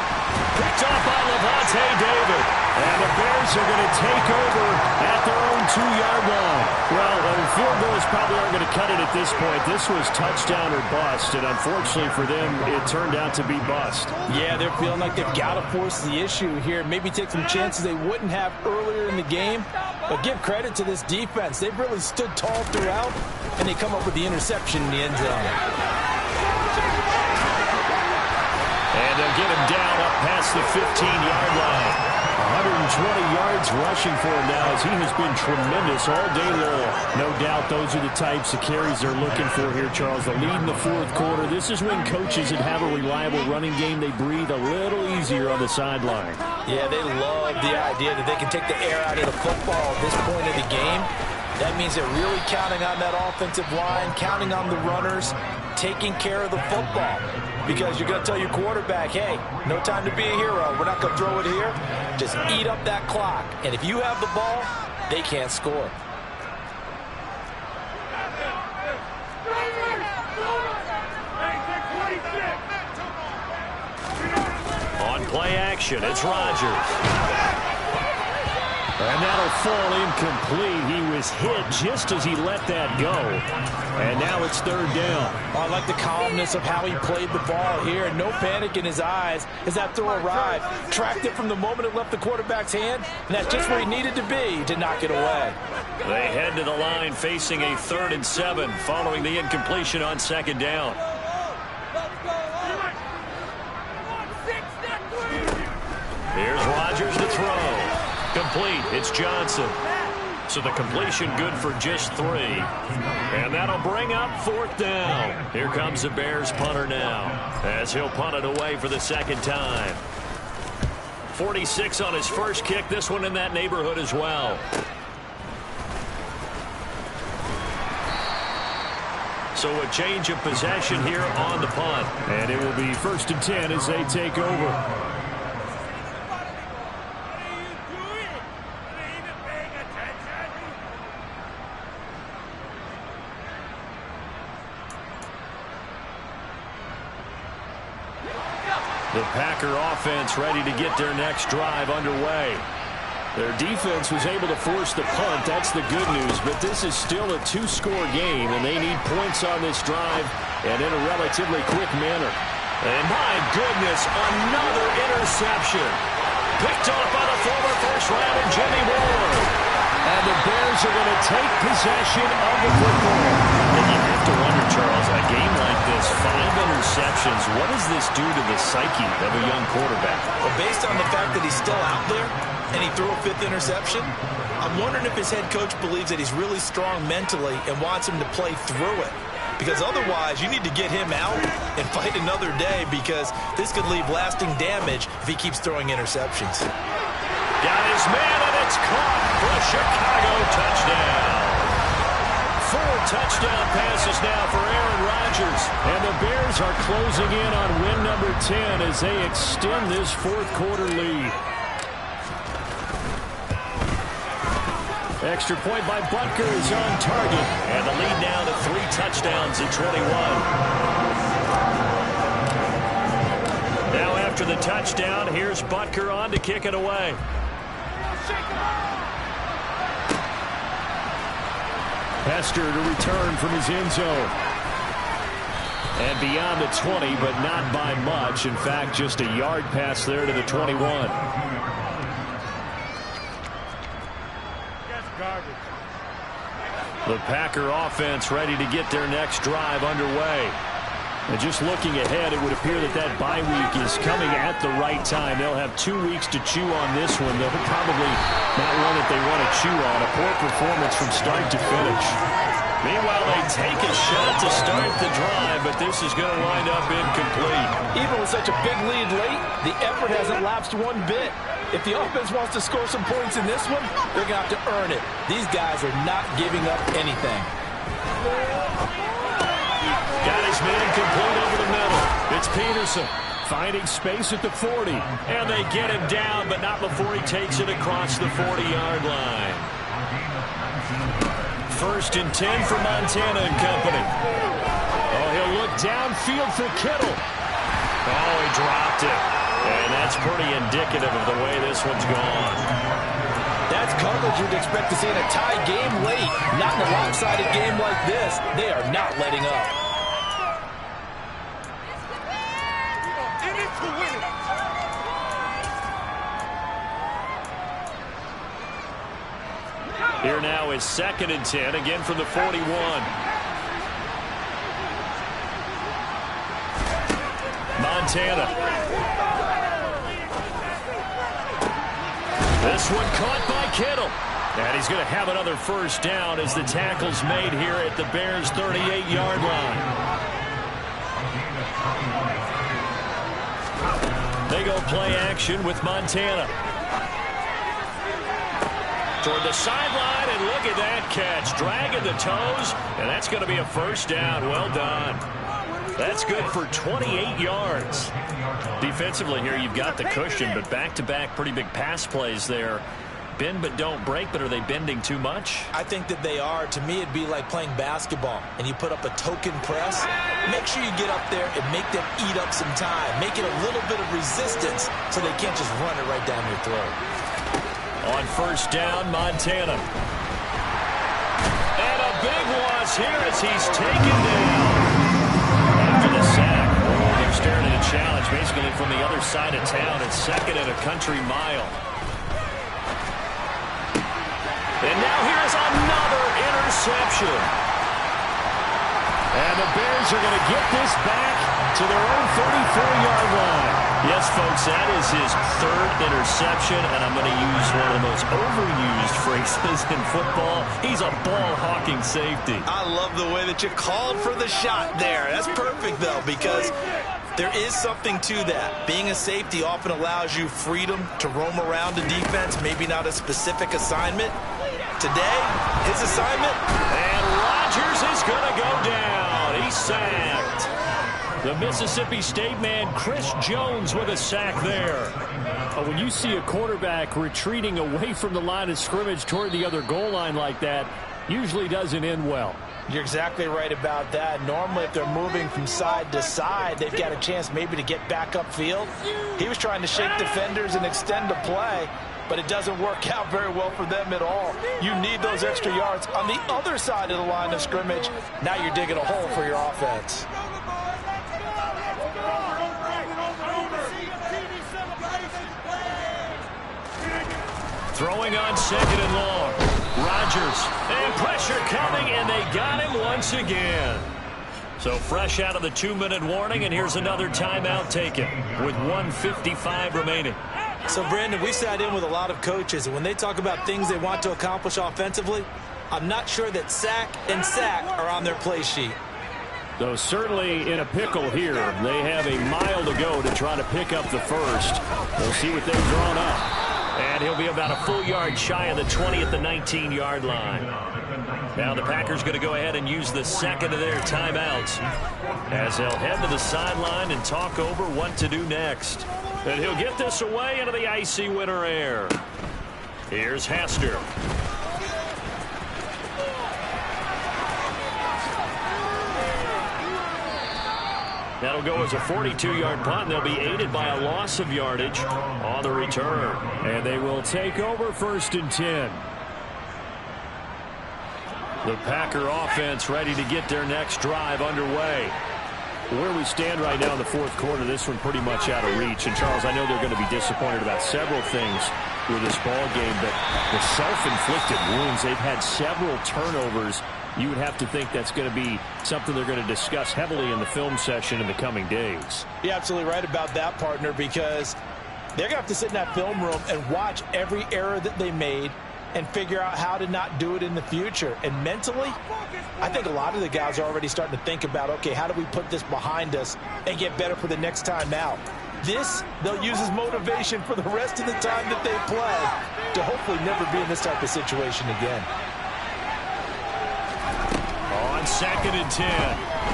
Picked off by Lavonte David. And the Bears are going to take over at their own 2-yard line. Well, field goals probably aren't going to cut it at this point. This was touchdown or bust, and unfortunately for them, it turned out to be bust. Yeah, they're feeling like they've got to force the issue here. Maybe take some chances they wouldn't have earlier in the game. But give credit to this defense. They've really stood tall throughout, and they come up with the interception in the end zone. And they'll get him down up past the 15-yard line. 120 yards rushing for him now as he has been tremendous all day long. No doubt those are the types of carries they're looking for here, Charles. The lead in the 4th quarter. This is when coaches that have a reliable running game, they breathe a little easier on the sideline. Yeah, they love the idea that they can take the air out of the football at this point of the game. That means they're really counting on that offensive line, counting on the runners, taking care of the football. Because you're going to tell your quarterback, hey, no time to be a hero. We're not going to throw it here. Just eat up that clock. And if you have the ball, they can't score. On play action, it's Rodgers. And that'll fall incomplete. He was hit just as he let that go. And now it's 3rd down. I like the calmness of how he played the ball here. No panic in his eyes as that throw arrived. Tracked it from the moment it left the quarterback's hand. And that's just where he needed to be to knock it away. They head to the line facing a 3rd and 7 following the incompletion on 2nd down. Here's Rodgers to throw. Complete. It's Johnson. So the completion good for just 3. And that'll bring up 4th down. Here comes the Bears punter now as he'll punt it away for the 2nd time. 46 on his first kick. This one in that neighborhood as well. So a change of possession here on the punt. And it will be 1st and 10 as they take over. The Packer offense ready to get their next drive underway. Their defense was able to force the punt. That's the good news. But this is still a 2-score game, and they need points on this drive and in a relatively quick manner. And my goodness, another interception. Picked off by the former first-rounder Jimmy Ward. And the Bears are going to take possession of the football. And you have to wonder, Charles, a game like this, 5 interceptions, what does this do to the psyche of a young quarterback? Well, based on the fact that he's still out there and he threw a 5th interception, I'm wondering if his head coach believes that he's really strong mentally and wants him to play through it. Because otherwise, you need to get him out and fight another day because this could leave lasting damage if he keeps throwing interceptions. Got his man, and it's caught for a Chicago touchdown. touchdown passes now for Aaron Rodgers. And the Bears are closing in on win number 10 as they extend this fourth quarter lead. Extra point by Butker is on target. And the lead now to 3 touchdowns at 21. Now after the touchdown, here's Butker on to kick it away. Hester to return from his end zone. And beyond the 20, but not by much. In fact, just a yard pass there to the 21. The Packer offense ready to get their next drive underway. And just looking ahead, it would appear that bye week is coming at the right time. They'll have 2 weeks to chew on this one. They'll probably not one that they want to chew on. A poor performance from start to finish. Meanwhile, they take a shot to start the drive, but this is going to wind up incomplete. Even with such a big lead late, the effort hasn't lapsed one bit. If the offense wants to score some points in this one, they're going to have to earn it. These guys are not giving up anything. Got his man complete over the middle. It's Peterson finding space at the 40. And they get him down, but not before he takes it across the 40-yard line. 1st and 10 for Montana and company. Oh, he'll look downfield for Kittle. Oh, he dropped it. And that's pretty indicative of the way this one's gone. That's coverage you'd expect to see in a tie game late. Not in a lopsided game like this. They are not letting up. Here now is 2nd and 10, again from the 41. Montana. This one caught by Kittle. And he's going to have another first down as the tackle's made here at the Bears' 38-yard line. They go play action with Montana. Toward the sideline, and look at that catch. Dragging the toes, and that's going to be a first down. Well done. That's good for 28 yards. Defensively here, you've got the cushion, but back-to-back pretty big pass plays there. Bend but don't break, but are they bending too much? I think that they are. To me, it'd be like playing basketball, and you put up a token press. Make sure you get up there and make them eat up some time. Make it a little bit of resistance so they can't just run it right down your throat. On first down, Montana. And a big loss here as he's taken down. After the sack, they're staring at a challenge basically from the other side of town. It's 2nd and a country mile. And now here's another interception. And the Bears are going to get this back to their own 34-yard line. Yes, folks, that is his 3rd interception, and I'm going to use one of the most overused phrases in football. He's a ball-hawking safety. I love the way that you called for the shot there. That's perfect, though, because there is something to that. Being a safety often allows you freedom to roam around the defense, maybe not a specific assignment. Today, his assignment, and Rodgers is going to go down. He's sacked. The Mississippi State man, Chris Jones, with a sack there. When you see a quarterback retreating away from the line of scrimmage toward the other goal line like that, usually doesn't end well. You're exactly right about that. Normally, if they're moving from side to side, they've got a chance maybe to get back upfield. He was trying to shake defenders and extend the play, but it doesn't work out very well for them at all. You need those extra yards on the other side of the line of scrimmage. Now you're digging a hole for your offense. Throwing on 2nd and long. Rodgers. And pressure coming, and they got him once again. So fresh out of the 2-minute warning, and here's another timeout taken with 1:55 remaining. So, Brandon, we sat in with a lot of coaches, and when they talk about things they want to accomplish offensively, I'm not sure that sack and sack are on their play sheet. Though certainly in a pickle here. They have a mile to go to try to pick up the first. We'll see what they've drawn up. And he'll be about a full yard shy of the 20 at the 19-yard line. Now the Packers going to go ahead and use the second of their timeouts as they'll head to the sideline and talk over what to do next. And he'll get this away into the icy winter air. Here's Hester. That'll go as a 42-yard punt, and they'll be aided by a loss of yardage on the return. And they will take over 1st and 10. The Packer offense ready to get their next drive underway. Where we stand right now in the 4th quarter, this one pretty much out of reach. And, Charles, I know they're going to be disappointed about several things with this ball game, but the self-inflicted wounds, they've had several turnovers. You would have to think that's going to be something they're going to discuss heavily in the film session in the coming days. You're absolutely right about that, partner, because they're going to have to sit in that film room and watch every error that they made and figure out how to not do it in the future. And mentally, I think a lot of the guys are already starting to think about, okay, how do we put this behind us and get better for the next time out? This, they'll use as motivation for the rest of the time that they play to hopefully never be in this type of situation again. On 2nd and 10,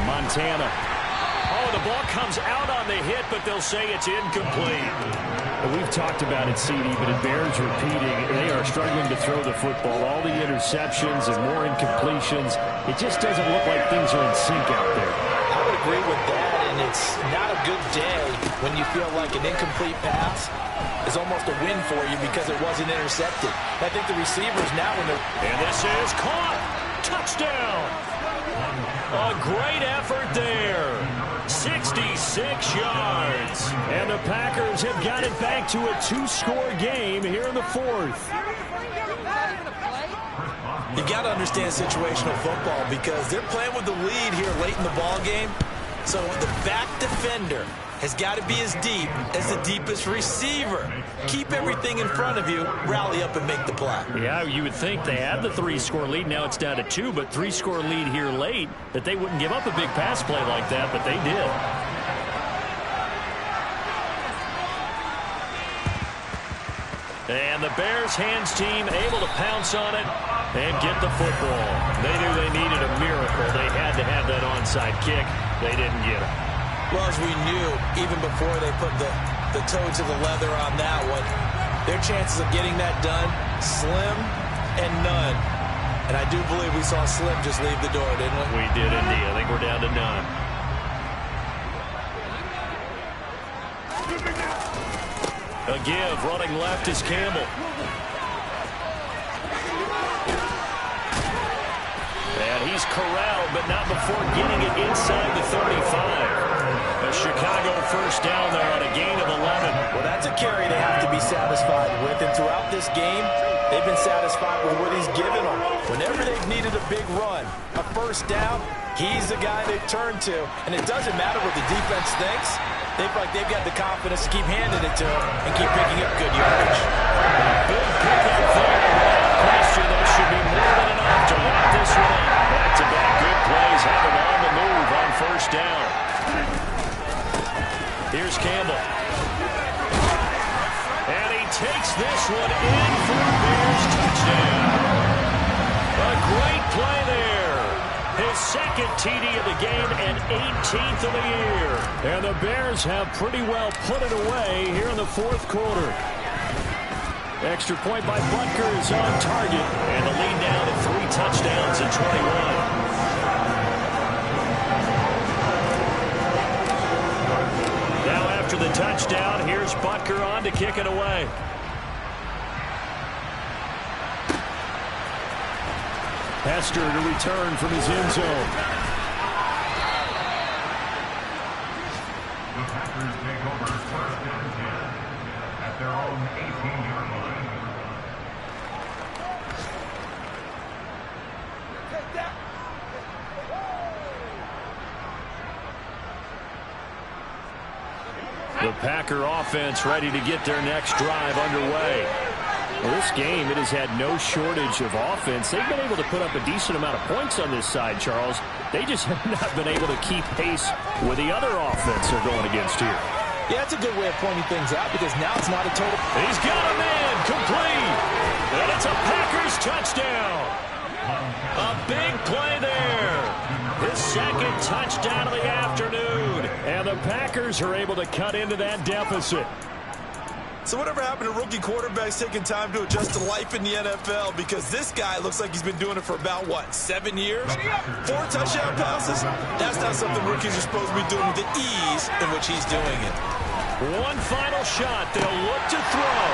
Montana. Oh, the ball comes out on the hit, but they'll say it's incomplete. We've talked about it, CD, but it bears repeating. They are struggling to throw the football. All the interceptions and more incompletions. It just doesn't look like things are in sync out there. I would agree with that, and it's not a good day when you feel like an incomplete pass is almost a win for you because it wasn't intercepted. I think the receivers now, when they're... And this is caught. Touchdown. A great effort there. 66 yards. And the Packers have got it back to a 2-score game here in the 4th. You got to understand situational football because they're playing with the lead here late in the ball game. So the back defender has got to be as deep as the deepest receiver. Keep everything in front of you, rally up and make the play. Yeah, you would think they had the 3-score lead. Now it's down to 2, but 3-score lead here late, that they wouldn't give up a big pass play like that, but they did. And the Bears hands team able to pounce on it and get the football. They knew they needed a miracle. They had to have that onside kick. They didn't get it. Well, as we knew, even before they put the toe to the leather on that one, their chances of getting that done, slim and none. And I do believe we saw Slim just leave the door, didn't we? We did indeed. I think we're down to none. A give, running left is Campbell. And he's corralled, but not before getting it inside the 35. A Chicago first down there on a gain of 11. Well, that's a carry they have to be satisfied with. And throughout this game, they've been satisfied with what he's given them. Whenever they've needed a big run, a first down, he's the guy they turn to. And it doesn't matter what the defense thinks. They feel like they've got the confidence to keep handing it to him and keep picking up good yardage. Big pickup there. Without question, there should be more than enough to lock this one up. Back-to-back good plays have him on the move on first down. Here's Campbell. And he takes this one in for a Bears touchdown. A great play there. His second TD of the game and 18th of the year. And the Bears have pretty well put it away here in the 4th quarter. Extra point by Butker is on target. And the lead down to 3 touchdowns and 21. Now after the touchdown, here's Butker on to kick it away. Hester to return from his end zone. The Packers take over 1st and 10 at their own 18-yard line. The Packer offense ready to get their next drive underway. Well, this game, it has had no shortage of offense. They've been able to put up a decent amount of points on this side, Charles. They just have not been able to keep pace with the other offense they're going against here. Yeah, that's a good way of pointing things out because now it's not a total. He's got a man complete. And it's a Packers touchdown. A big play there. His second touchdown of the afternoon. And the Packers are able to cut into that deficit. So whatever happened to rookie quarterbacks taking time to adjust to life in the NFL? Because this guy looks like he's been doing it for about, 7 years? 4 touchdown passes? That's not something rookies are supposed to be doing with the ease in which he's doing it. One final shot. They'll look to throw.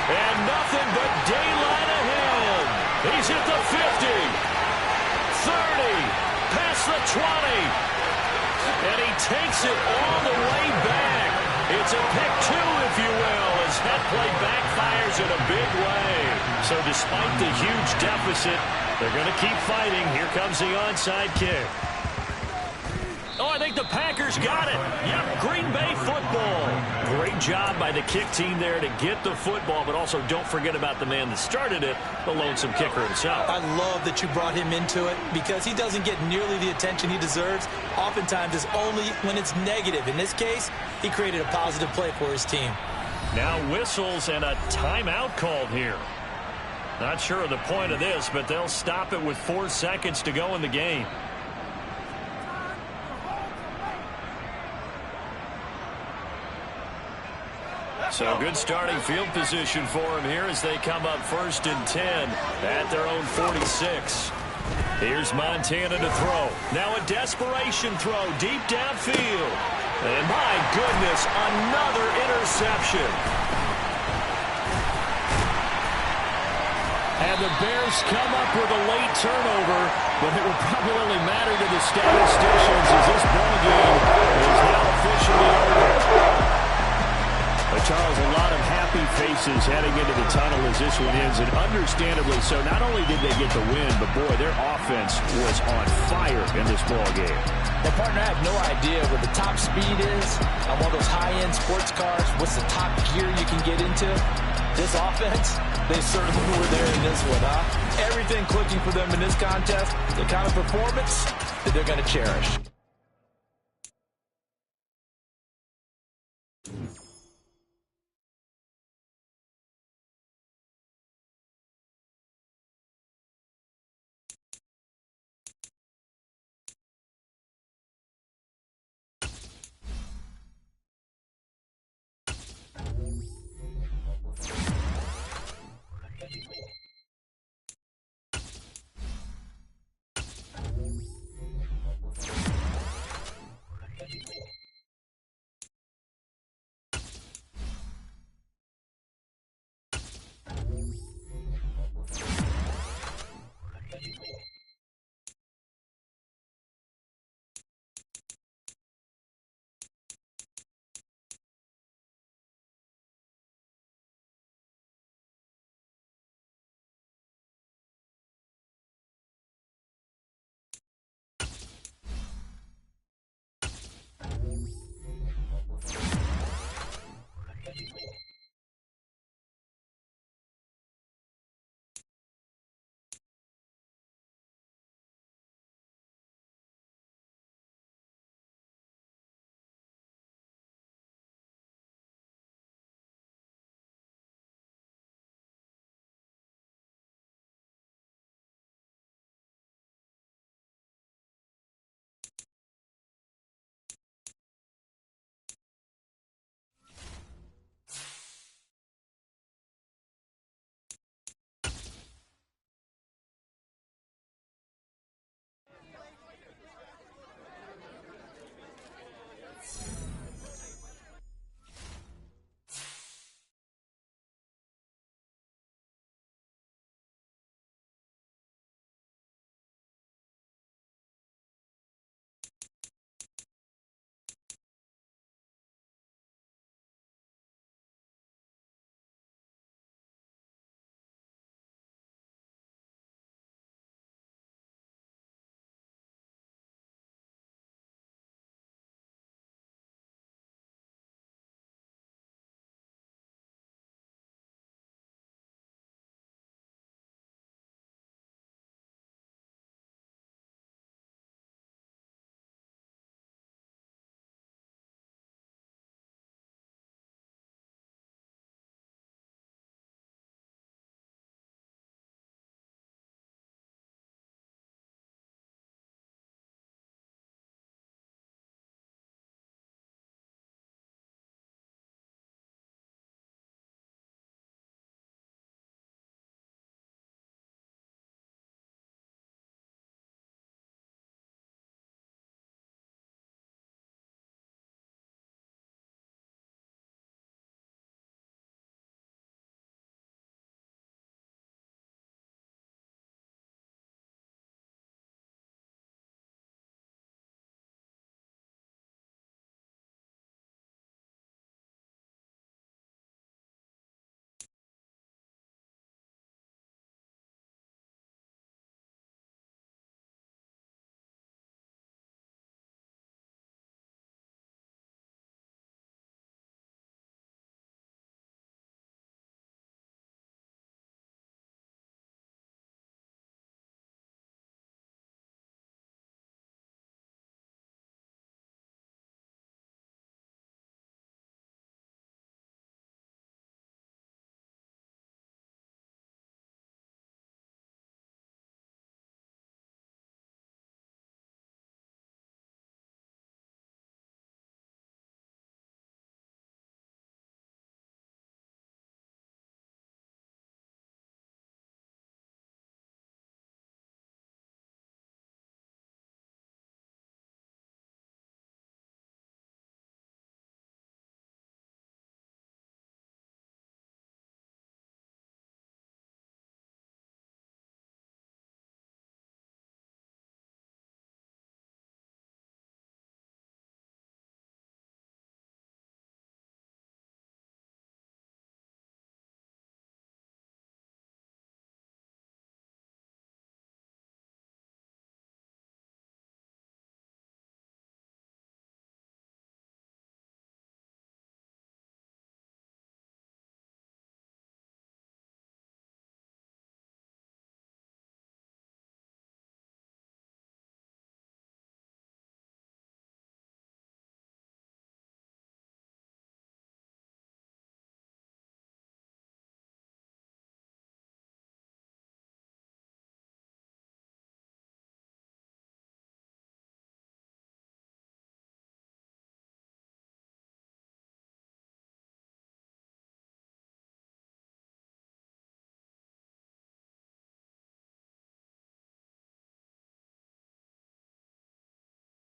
And nothing but daylight ahead. He's at the 50. 30. Past the 20. And he takes it all the way back. It's a pick 2, if you will, as that play backfires in a big way. So despite the huge deficit, they're going to keep fighting. Here comes the onside kick. Oh, I think the Packers got it. Yep, Green Bay football. Great job by the kick team there to get the football, but also don't forget about the man that started it, the lonesome kicker himself. I love that you brought him into it because he doesn't get nearly the attention he deserves. Oftentimes it's only when it's negative. In this case, he created a positive play for his team. Now whistles and a timeout called here. Not sure of the point of this, but they'll stop it with 4 seconds to go in the game. So good starting field position for him here as they come up 1st and 10 at their own 46. Here's Montana to throw. Now a desperation throw deep downfield. And my goodness, another interception. And the Bears come up with a late turnover, but it will probably only matter to the statisticians as this ball game is now officially over. Charles, a lot of happy faces heading into the tunnel as this one ends, and understandably so. Not only did they get the win, but boy, their offense was on fire in this ball game. Well, partner, I have no idea what the top speed is on one of those high-end sports cars. What's the top gear you can get into? This offense, they certainly were there in this one, huh? Everything clicking for them in this contest, the kind of performance that they're going to cherish.